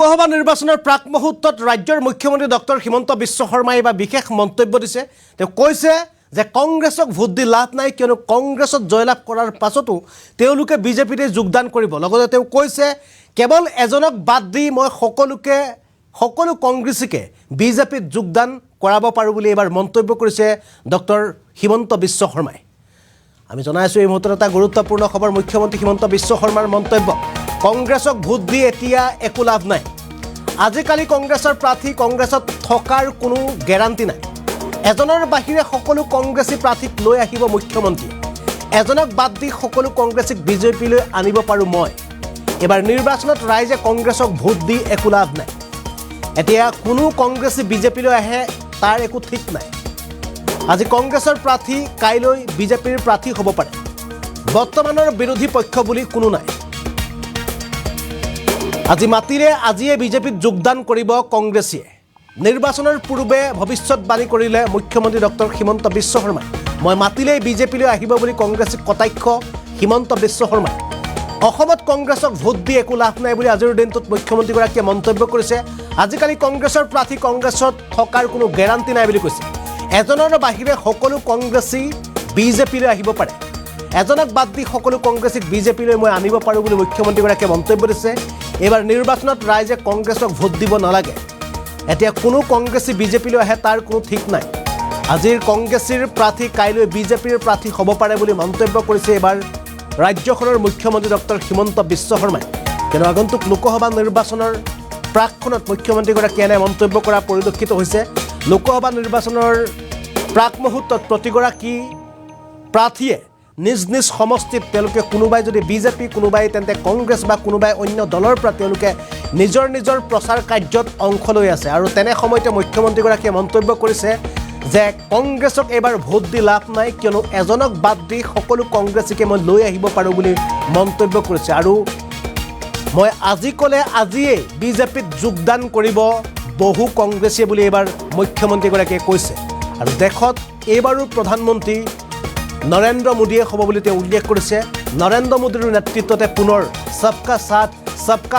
লোকসভা নিৰ্বাচনৰ প্ৰাক মুহূৰ্তত ৰাজ্যৰ মুখ্যমন্ত্ৰী ডক্টৰ হিমন্ত বিশ্ব শৰ্মাই বা বিশেষ মন্তব্য দিছে। তেওঁ কৈছে যে কংগ্ৰেছক ভোট দি লাভ নাই, কিয়নো কংগ্ৰেছত জয়লাভ কৰাৰ পাছতো তেওঁলোকে বিজেপিতে যোগদান কৰিব। লগতে তেওঁ কৈছে কেৱল এজনক বাদ দি মই সকলো কংগ্ৰেছীকে বিজেপিত যোগদান কৰাব পাৰোঁ বুলি এবাৰ মন্তব্য কৰিছে ডক্টৰ হিমন্ত বিশ্ব শৰ্মাই। আমি জনাইছোঁ এই মুহূৰ্তত এটা গুৰুত্বপূৰ্ণ খবৰ, মুখ্যমন্ত্ৰী হিমন্ত বিশ্ব শৰ্মাৰ মন্তব্য। কংগ্ৰেছক ভোট দি এতিয়া একো লাভ নাই। আজিকালি কংগ্ৰেছৰ প্ৰাৰ্থী কংগ্ৰেছত থকাৰ কোনো গেৰাণ্টি নাই। এজনৰ বাহিৰে সকলো কংগ্ৰেছী প্ৰাৰ্থীক লৈ আহিব মুখ্যমন্ত্ৰী। এজনক বাদ দি সকলো কংগ্ৰেছীক বিজেপিলৈ আনিব পাৰোঁ মই। এবাৰ নিৰ্বাচনত ৰাইজে কংগ্ৰেছক ভোট দি একো লাভ নাই। এতিয়া কোনো কংগ্ৰেছী বিজেপিলৈ আহে তাৰ একো ঠিক নাই। আজি কংগ্ৰেছৰ প্ৰাৰ্থী কাইলৈ বিজেপিৰ প্ৰাৰ্থী হ'ব পাৰে। বৰ্তমানৰ বিৰোধী পক্ষ বুলি কোনো নাই। আজি মাতিলে আজিয়ে বিজেপিত যোগদান কৰিব কংগ্ৰেছীয়ে। নিৰ্বাচনৰ পূৰ্বে ভৱিষ্যতবাণী কৰিলে মুখ্যমন্ত্ৰী ডক্টৰ হিমন্ত বিশ্ব শৰ্মাই। মই মাতিলেই বিজেপিলৈ আহিব বুলি কংগ্ৰেছীক কটাক্ষ হিমন্ত বিশ্ব শৰ্মাই। অসমত কংগ্ৰেছক ভোট দি একো লাভ নাই বুলি আজিৰ দিনটোত মুখ্যমন্ত্ৰীগৰাকীয়ে মন্তব্য কৰিছে। আজিকালি কংগ্ৰেছৰ প্ৰাৰ্থী কংগ্ৰেছত থকাৰ কোনো গেৰাণ্টি নাই বুলি কৈছে। এজনৰ বাহিৰে সকলো কংগ্ৰেছী বিজেপিলৈ আহিব পাৰে। এজনক বাদ দি সকলো কংগ্ৰেছীক বিজেপিলৈ মই আনিব পাৰোঁ বুলি মুখ্যমন্ত্ৰীগৰাকীয়ে মন্তব্য দিছে। এইবাৰ নিৰ্বাচনত ৰাইজে কংগ্ৰেছক ভোট দিব নালাগে। এতিয়া কোনো কংগ্ৰেছী বিজেপিলৈ আহে তাৰ কোনো ঠিক নাই। আজিৰ কংগ্ৰেছীৰ প্ৰাৰ্থী কাইলৈ বিজেপিৰ প্ৰাৰ্থী হ'ব পাৰে বুলি মন্তব্য কৰিছে এইবাৰ ৰাজ্যখনৰ মুখ্যমন্ত্ৰী ডক্টৰ হিমন্ত বিশ্ব শৰ্মাই। কিন্তু আগন্তুক লোকসভা নিৰ্বাচনৰ প্ৰাকখনত মুখ্যমন্ত্ৰীগৰাকীয়ে এনে মন্তব্য কৰা পৰিলক্ষিত হৈছে। লোকসভা নিৰ্বাচনৰ প্ৰাক মুহূৰ্তত প্ৰতিগৰাকী প্ৰাৰ্থীয়ে নিজ নিজ সমষ্টিত তেওঁলোকে কোনোবাই যদি বিজেপি, কোনোবাই তেন্তে কংগ্ৰেছ বা কোনোবাই অন্য দলৰ পৰা তেওঁলোকে নিজৰ নিজৰ প্ৰচাৰ কাৰ্যত অংশ লৈ আছে। আৰু তেনে সময়তে মুখ্যমন্ত্ৰীগৰাকীয়ে মন্তব্য কৰিছে যে কংগ্ৰেছক এইবাৰ ভোট দি লাভ নাই, কিয়নো এজনক বাদ দি সকলো কংগ্ৰেছীকে মই লৈ আহিব পাৰোঁ বুলি মন্তব্য কৰিছে। আৰু মই আজি ক'লে আজিয়েই বিজেপিত যোগদান কৰিব বহু কংগ্ৰেছীয়ে বুলি এইবাৰ মুখ্যমন্ত্ৰীগৰাকীয়ে কৈছে। আৰু দেশত এইবাৰো প্ৰধানমন্ত্ৰী নৰেন্দ্ৰ মোদীয়ে হ'ব বুলি তেওঁ উল্লেখ কৰিছে। নৰেন্দ্ৰ মোদীৰ নেতৃত্বতে পুনৰ সবকা সাথ সবকা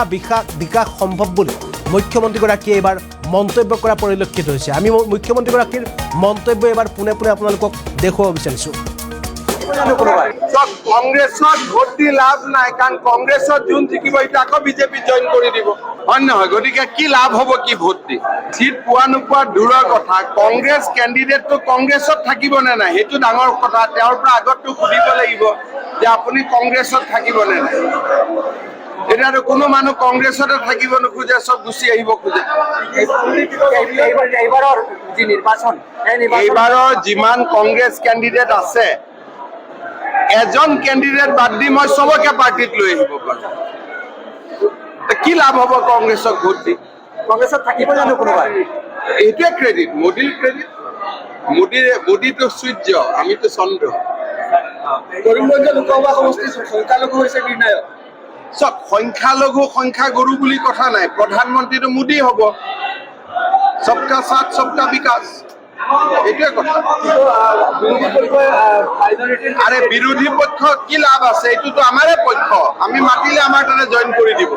বিকাশ সম্ভৱ বুলি মুখ্যমন্ত্ৰীগৰাকীয়ে এইবাৰ মন্তব্য কৰা পৰিলক্ষিত হৈছে। আমি মুখ্যমন্ত্ৰীগৰাকীৰ মন্তব্য এইবাৰ পোনে পোনে আপোনালোকক দেখুৱাব বিচাৰিছোঁ। কংগ্ৰেছত ভোট দি লাভ নাই, কাৰণ কংগ্ৰেছত যোন জিকিব এতিয়া আকৌ বিজেপি জইন কৰি দিব, হয় নহয়? গতিকে কি লাভ হ'ব কি ভোট দি? চিট পোৱা নোপোৱা দূৰৰ কথা, কংগ্ৰেছ কেণ্ডিডেটটো কংগ্ৰেছত থাকিব নে নাই সেইটো ডাঙৰ কথা। তেওঁৰ পৰা আগতটো সুধিব লাগিব যে আপুনি কংগ্ৰেছত থাকিব নে নাই। এতিয়াতো কোনো মানুহ কংগ্ৰেছতে থাকিব নোখোজে, চব গুচি আহিব খোজে। এইবাৰৰ যিমান কংগ্ৰেছ কেণ্ডিডেট আছে, এজন কেণ্ডিডেট বাদ দি মই চবকে পাৰ্টিত লৈ আহিব পাৰোঁ। কি লাভ হ'ব কংগ্ৰেছক ভোট দি? কংগ্ৰেছত থাকিব জানো কোনোবাই? এইটোৱে ক্ৰেডিট, মোদীৰ ক্ৰেডিট। মোদীটো সূৰ্য, আমিতো চন্দ্ৰ। কৰিমগঞ্জ লোকসভা সমষ্টিৰ সংখ্যালঘু হৈছে নিৰ্ণায়ক। চব সংখ্যালঘু সংখ্যাগুৰু বুলি কথা নাই, প্ৰধানমন্ত্ৰীটো মোদী হ'ব। সবকা সাথ সবকা বিকাশ, এইটোৱে কথা। আৰে বিৰোধী পক্ষ কি লাভ আছে? এইটোতো আমাৰে পক্ষ, আমি মাতিলে আমাৰ তাতে জইন কৰি দিব।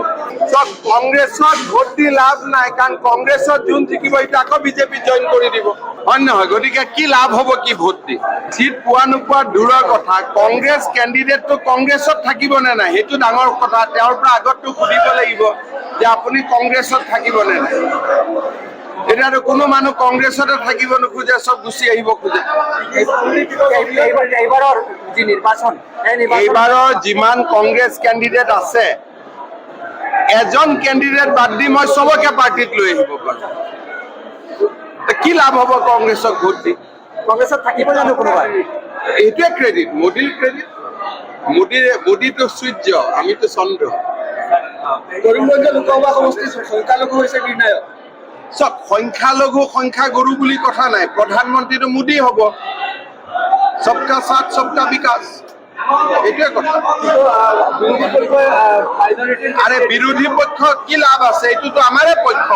চব কংগ্ৰেছত ভোট দি লাভ নাই, কাৰণ কংগ্ৰেছত যোন জিকিব এতিয়া আকৌ বিজেপি জইন কৰি দিব, হয় নহয়? গতিকে কি লাভ হ'ব কি ভোট দি? চিট পোৱা নোপোৱা দূৰৰ কথা, কংগ্ৰেছ কেণ্ডিডেটটো কংগ্ৰেছত থাকিব নে নাই সেইটো ডাঙৰ কথা। তেওঁৰ পৰা আগতটো সুধিব লাগিব যে আপুনি কংগ্ৰেছত থাকিব নে নাই। এতিয়াতো কোনো মানুহ কংগ্ৰেছতে থাকিব নোখোজে, চব গুচি আহিব খোজে। এইবাৰৰ যিমান কংগ্ৰেছ কেণ্ডিডেট আছে, এজন কেণ্ডিডেট বাদ দি মই চবকে পাৰ্টিত লৈ আহিব পাৰোঁ। কি লাভ হ'ব কংগ্ৰেছক ভোট দি? কংগ্ৰেছত থাকিব জানো কোনোবাই? এইটোৱে ক্ৰেডিট, মোদীৰ ক্ৰেডিট। মোদীটো সূৰ্য, আমিতো চন্দ্ৰ। কৰিমগঞ্জ লোকসভা সমষ্টিৰ সংখ্যালঘু হৈছে নিৰ্ণায়ক। চব সংখ্যালঘু সংখ্যাগুৰু বুলি কথা নাই, প্ৰধানমন্ত্ৰীটো মোদী হ'ব। সবকা সাথ সবকা বিকাশ, এইটোৱে কথা। আৰে বিৰোধী পক্ষ কি লাভ আছে? এইটোতো আমাৰে পক্ষ।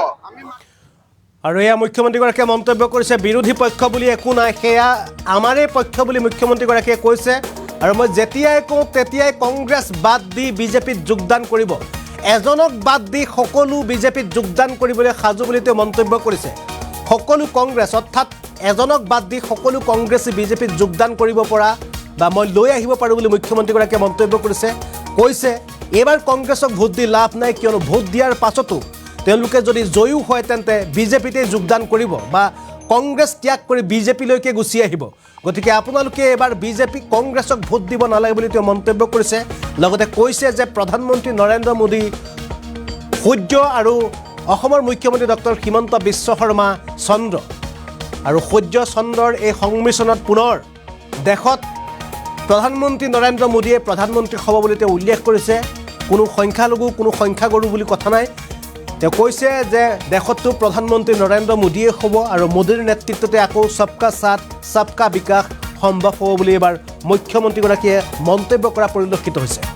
আৰু এয়া মুখ্যমন্ত্ৰীগৰাকীয়ে মন্তব্য কৰিছে, বিৰোধী পক্ষ বুলি একো নাই, সেয়া আমাৰে পক্ষ বুলি মুখ্যমন্ত্ৰীগৰাকীয়ে কৈছে। আৰু মই যেতিয়াই কওঁ তেতিয়াই কংগ্ৰেছ বাদ দি বিজেপিত যোগদান কৰিব। এজনক বাদ দি সকলো বিজেপিত যোগদান কৰিবলৈ সাজু বুলি তেওঁ মন্তব্য কৰিছে সকলো কংগ্ৰেছ অৰ্থাৎ এজনক বাদ দি সকলো কংগ্ৰেছী বিজেপিত যোগদান কৰিব পৰা বা মই লৈ আহিব পাৰোঁ বুলি মুখ্যমন্ত্ৰীগৰাকীয়ে মন্তব্য কৰিছে কৈছে এইবাৰ কংগ্ৰেছক ভোট দি লাভ নাই কিয়নো ভোট দিয়াৰ পাছতো তেওঁলোকে যদি জয়ী হয় তেন্তে বিজেপিতে যোগদান কৰিব বা কংগ্ৰেছ ত্যাগ কৰি বিজেপিলৈকে গুচি আহিব গতিকে আপোনালোকে এবাৰ বিজেপি কংগ্ৰেছক ভোট দিব নালাগে বুলি তেওঁ মন্তব্য কৰিছে লগতে কৈছে যে প্ৰধানমন্ত্ৰী নৰেন্দ্ৰ মোদী সূৰ্য আৰু অসমৰ মুখ্যমন্ত্ৰী ডক্টৰ হিমন্ত বিশ্ব শৰ্মা চন্দ্ৰ আৰু সূৰ্য চন্দ্ৰৰ এই সংমিশ্ৰণত পুনৰ দেশত প্ৰধানমন্ত্ৰী নৰেন্দ্ৰ মোদীয়ে প্ৰধানমন্ত্ৰী হ'ব বুলি তেওঁ উল্লেখ কৰিছে কোনো সংখ্যালঘু কোনো সংখ্যাগুৰু বুলি কথা নাই তেওঁ কৈছে যে দেশতো প্ৰধানমন্ত্ৰী নৰেন্দ্ৰ মোদীয়ে হ'ব আৰু মোদীৰ নেতৃত্বতে আকৌ সবকা সাথ সবকা বিকাশ সম্ভৱ হ'ব বুলি এবাৰ মুখ্যমন্ত্ৰীগৰাকীয়ে মন্তব্য কৰা পৰিলক্ষিত হৈছে